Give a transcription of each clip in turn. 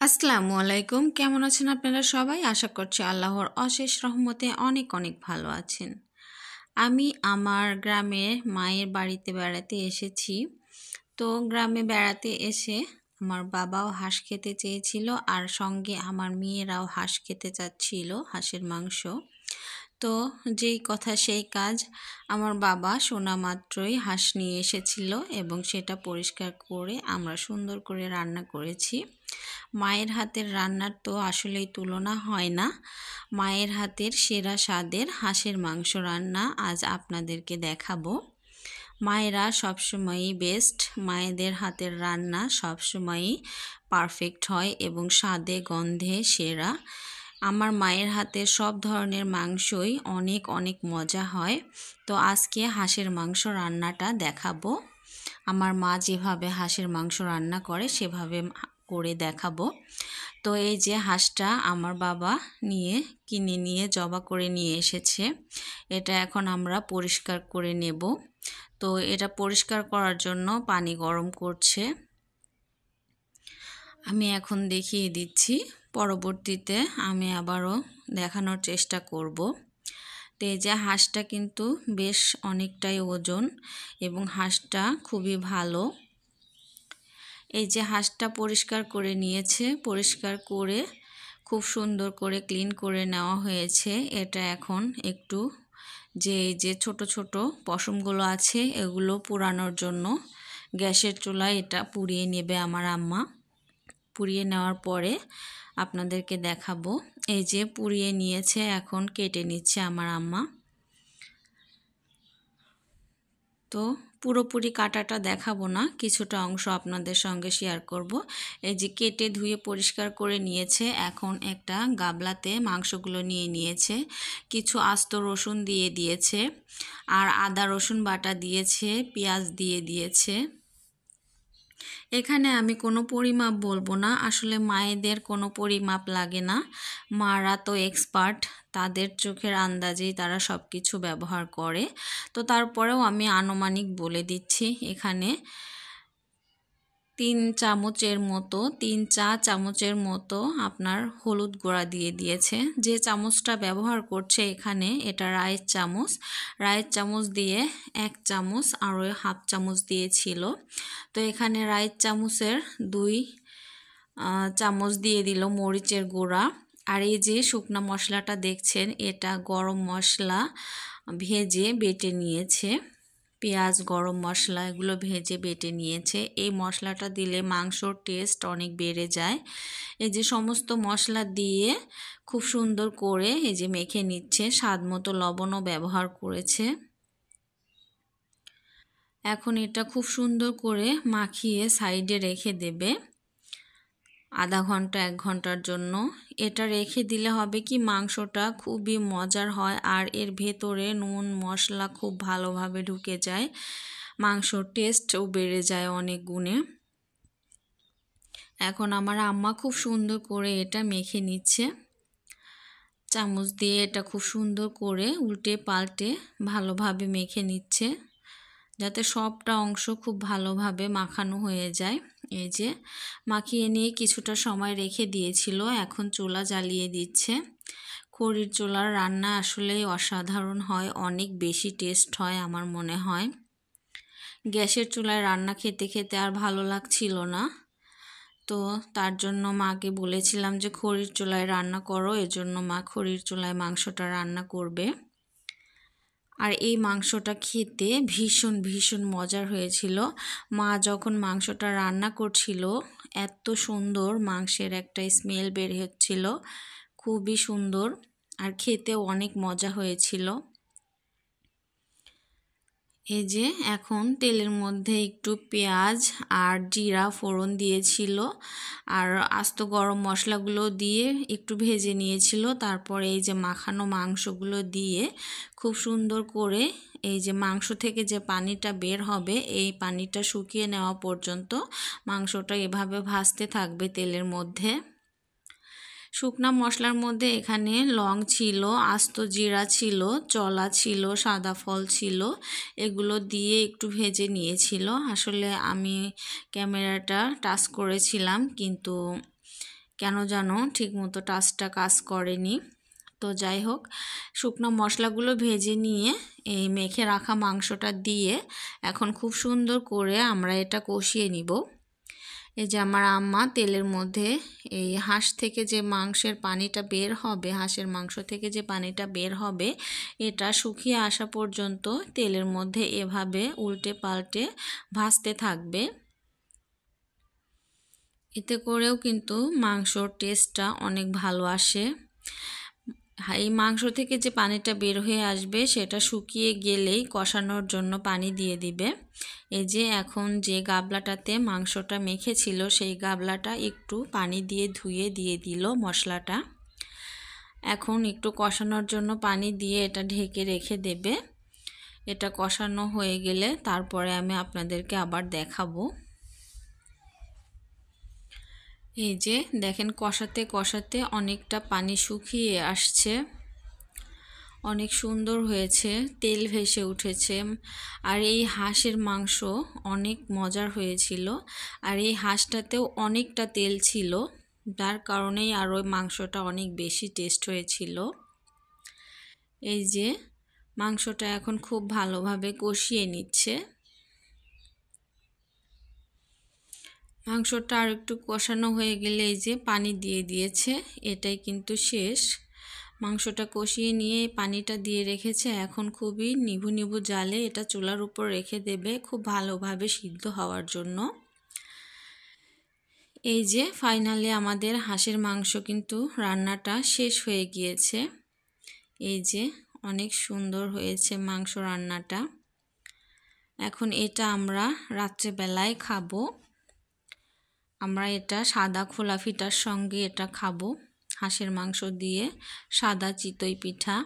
আসসালামু আলাইকুম। কেমন আছেন আপনারা সবাই? আশা করছি আল্লাহর অশেষ রহমতে অনেক অনেক ভালো আছেন। আমি আমার গ্রামে মায়ের বাড়িতে বেড়াতে এসেছি। তো গ্রামে বেড়াতে এসে আমার বাবাও হাঁস খেতে চেয়েছিল আর সঙ্গে আমার মেয়েরাও হাঁস খেতে চাচ্ছিল, হাঁসের মাংস। তো যেই কথা সেই কাজ, আমার বাবা শোনা মাত্রই হাঁস নিয়ে এসেছিল এবং সেটা পরিষ্কার করে আমরা সুন্দর করে রান্না করেছি। মায়ের হাতের রান্নার তো আসলেই তুলনা হয় না। মায়ের হাতের সেরা স্বাদের হাঁসের মাংস রান্না আজ আপনাদেরকে দেখাবো। মায়েরা সবসময়ই বেস্ট, মায়েদের হাতের রান্না সবসময়ই পারফেক্ট হয় এবং স্বাদে গন্ধে সেরা। আমার মায়ের হাতের সব ধরনের মাংসই অনেক অনেক মজা হয়। তো আজকে হাঁসের মাংস রান্নাটা দেখাবো। আমার মা যেভাবে হাঁসের মাংস রান্না করে সেভাবে করে দেখাবো। তো এই যে হাঁসটা আমার বাবা কিনে নিয়ে জবা করে নিয়ে এসেছে। এটা এখন আমরা পরিষ্কার করে নেব। তো এটা পরিষ্কার করার জন্য পানি গরম করছে। আমি এখন দেখিয়ে দিচ্ছি, পরবর্তীতে আমি আবারও দেখানোর চেষ্টা করব। তো এই যে হাঁসটা কিন্তু বেশ অনেকটাই ওজন এবং হাঁসটা খুবই ভালো। এই যে হাঁসটা পরিষ্কার করে নিয়েছে, পরিষ্কার করে খুব সুন্দর করে ক্লিন করে নেওয়া হয়েছে। এটা এখন একটু এই যে ছোট ছোট পশমগুলো আছে এগুলো পুরানোর জন্য গ্যাসের চুলায় এটা পুড়িয়ে নেবে আমার আম্মা। পুড়িয়ে নেওয়ার পরে আপনাদেরকে দেখাবো। এই যে পুড়িয়ে নিয়েছে, এখন কেটে নিচ্ছে আমার আম্মা। তো পুরোপুরি কাটাটা দেখাবো না, কিছুটা অংশ আপনাদের সঙ্গে শেয়ার করব। এই যে কেটে ধুয়ে পরিষ্কার করে নিয়েছে, এখন একটা গাবলাতে মাংসগুলো নিয়ে নিয়েছে। কিছু আস্ত রসুন দিয়ে দিয়েছে আর আদা রসুন বাটা দিয়েছে, পেঁয়াজ দিয়ে দিয়েছে। এখানে আমি কোনো পরিমাপ বলবো না, আসলে মায়েদের কোনো পরিমাপ লাগে না। মারা তো এক্সপার্ট, তাদের চোখের আন্দাজেই তারা সব কিছু ব্যবহার করে। তো তারপরেও আমি আনুমানিক বলে দিচ্ছি। এখানে 3 চা চামচের মতো আপনার হলুদ গুঁড়া দিয়ে দিয়েছে। যে চামচটা ব্যবহার করছে এখানে এটা রায়ের চামচ দিয়ে 1 চামচ আর ওই হাফ চামচ দিয়েছিল। তো এখানে রায়ের চামচের 2 চামচ দিয়ে দিল মরিচের গুঁড়া। আর এই যে শুকনা মশলাটা দেখছেন এটা গরম মশলা ভেজে বেটে নিয়েছে। পেঁয়াজ, গরম মশলা এগুলো ভেজে বেটে নিয়েছে। এই মশলাটা দিলে মাংসর টেস্ট অনেক বেড়ে যায়। এই যে সমস্ত মশলা দিয়ে খুব সুন্দর করে এই যে মেখে নিচ্ছে, স্বাদ মতো লবণও ব্যবহার করেছে। এখন এটা খুব সুন্দর করে মাখিয়ে সাইডে রেখে দেবে আধা ঘন্টা 1 ঘন্টার জন্য। এটা রেখে দিলে হবে কি মাংসটা খুবই মজার হয় আর এর ভেতরে নুন মশলা খুব ভালোভাবে ঢুকে যায়, মাংসর টেস্টও বেড়ে যায় অনেক গুণে। এখন আমার আম্মা খুব সুন্দর করে এটা মেখে নিচ্ছে, চামচ দিয়ে এটা খুব সুন্দর করে উল্টে পাল্টে ভালোভাবে মেখে নিচ্ছে যাতে সবটা অংশ খুব ভালোভাবে মাখানো হয়ে যায়। এই যে মাখিয়ে নিয়ে কিছুটা সময় রেখে দিয়েছিল, এখন চুলা জ্বালিয়ে দিচ্ছে। খড়ির চুলার রান্না আসলেই অসাধারণ হয়, অনেক বেশি টেস্ট হয় আমার মনে হয়। গ্যাসের চুলায় রান্না খেতে খেতে আর ভালো লাগছিল না, তো তার জন্য মাকে বলেছিলাম যে খড়ির চুলায় রান্না করো, এজন্য মা খড়ির চুলায় মাংসটা রান্না করবে। আর এই মাংসটা খেতে ভীষণ ভীষণ মজার হয়েছিল। মা যখন মাংসটা রান্না করছিল এত সুন্দর মাংসের একটা স্মেল বের হচ্ছিল, খুবই সুন্দর আর খেতেও অনেক মজা হয়েছিল। এই যে এখন তেলের মধ্যে একটু পেঁয়াজ আর জিরা ফোড়ন দিয়েছিল আর আস্ত গরম মশলাগুলো দিয়ে একটু ভেজে নিয়েছিল। তারপরে এই যে মাখানো মাংসগুলো দিয়ে খুব সুন্দর করে এই যে মাংস থেকে যে পানিটা বের হবে এই পানিটা শুকিয়ে নেওয়া পর্যন্ত মাংসটা এভাবে ভাজতে থাকবে তেলের মধ্যে। শুকনা মশলার মধ্যে এখানে লং ছিল, আস্ত জিরা ছিল, চলা ছিল, সাদা ফল ছিল, এগুলো দিয়ে একটু ভেজে নিয়েছিল। আসলে আমি ক্যামেরাটা টাচ করেছিলাম কিন্তু কেন যেন ঠিকমতো টাচটা কাজ করেনি। তো যাই হোক, শুকনো মশলাগুলো ভেজে নিয়ে এই মেখে রাখা মাংসটা দিয়ে এখন খুব সুন্দর করে আমরা এটা কষিয়ে নিব। এই যে আমার আম্মা তেলের মধ্যে এই হাঁস থেকে যে মাংসের পানিটা বের হবে, হাঁসের মাংস থেকে যে পানিটা বের হবে, এটা শুকিয়ে আসা পর্যন্ত তেলের মধ্যে এভাবে উল্টে পাল্টে ভাজতে থাকবে। এতে করেও কিন্তু মাংসর টেস্টটা অনেক ভালো আসে। এই মাংস থেকে যে পানিটা বের হয়ে আসবে সেটা শুকিয়ে গেলেই কষানোর জন্য পানি দিয়ে দিবে। এই যে এখন যে গাবলাটাতে মাংসটা মেখেছিল সেই গাবলাটা একটু পানি দিয়ে ধুয়ে দিয়ে দিল মশলাটা। এখন একটু কষানোর জন্য পানি দিয়ে এটা ঢেকে রেখে দেবে। এটা কষানো হয়ে গেলে তারপরে আমি আপনাদেরকে আবার দেখাবো। এই যে দেখেন, কষাতে কষাতে অনেকটা পানি শুকিয়ে আসছে, অনেক সুন্দর হয়েছে, তেল ভেসে উঠেছে। আর এই হাঁসের মাংস অনেক মজার হয়েছিল, আর এই হাঁসটাতেও অনেকটা তেল ছিল, যার কারণেই আর ওই মাংসটা অনেক বেশি টেস্ট হয়েছিল। এই যে মাংসটা এখন খুব ভালোভাবে কষিয়ে নিচ্ছে। মাংসটা আর একটু কষানো হয়ে গেলে এই যে পানি দিয়ে দিয়েছে, এটাই কিন্তু শেষ। মাংসটা কষিয়ে নিয়ে পানিটা দিয়ে রেখেছে, এখন খুবই নিভু নিভু জালে এটা চুলার উপর রেখে দেবে খুব ভালোভাবে সিদ্ধ হওয়ার জন্য। এই যে ফাইনালি আমাদের হাঁসের মাংস কিন্তু রান্নাটা শেষ হয়ে গিয়েছে। এই যে অনেক সুন্দর হয়েছে মাংস রান্নাটা। এখন এটা আমরা রাত্রেবেলায় খাবো। আমরা এটা সাদা খোলা ফিটার সঙ্গে এটা খাবো, হাঁসের মাংস দিয়ে সাদা চিতই পিঠা,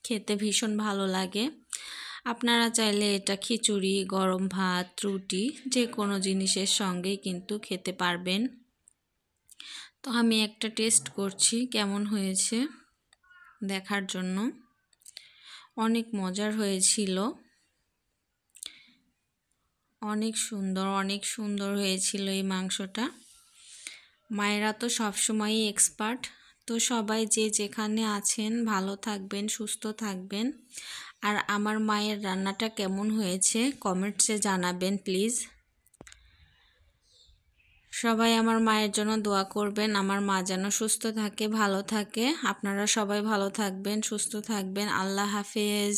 খেতে ভীষণ ভালো লাগে। আপনারা চাইলে এটা খিচুড়ি, গরম ভাত, রুটি যে কোনো জিনিসের সঙ্গেই কিন্তু খেতে পারবেন। তো আমি একটা টেস্ট করছি কেমন হয়েছে দেখার জন্য। অনেক মজার হয়েছিল, অনেক সুন্দর হয়েছিল এই মাংসটা। মায়েরা তো সবসময়ই এক্সপার্ট। তো সবাই যে যেখানে আছেন ভালো থাকবেন, সুস্থ থাকবেন। আর আমার মায়ের রান্নাটা কেমন হয়েছে কমেন্টসে জানাবেন প্লিজ। সবাই আমার মায়ের জন্য দোয়া করবেন, আমার মা যেন সুস্থ থাকে, ভালো থাকে। আপনারা সবাই ভালো থাকবেন, সুস্থ থাকবেন। আল্লাহ হাফেজ।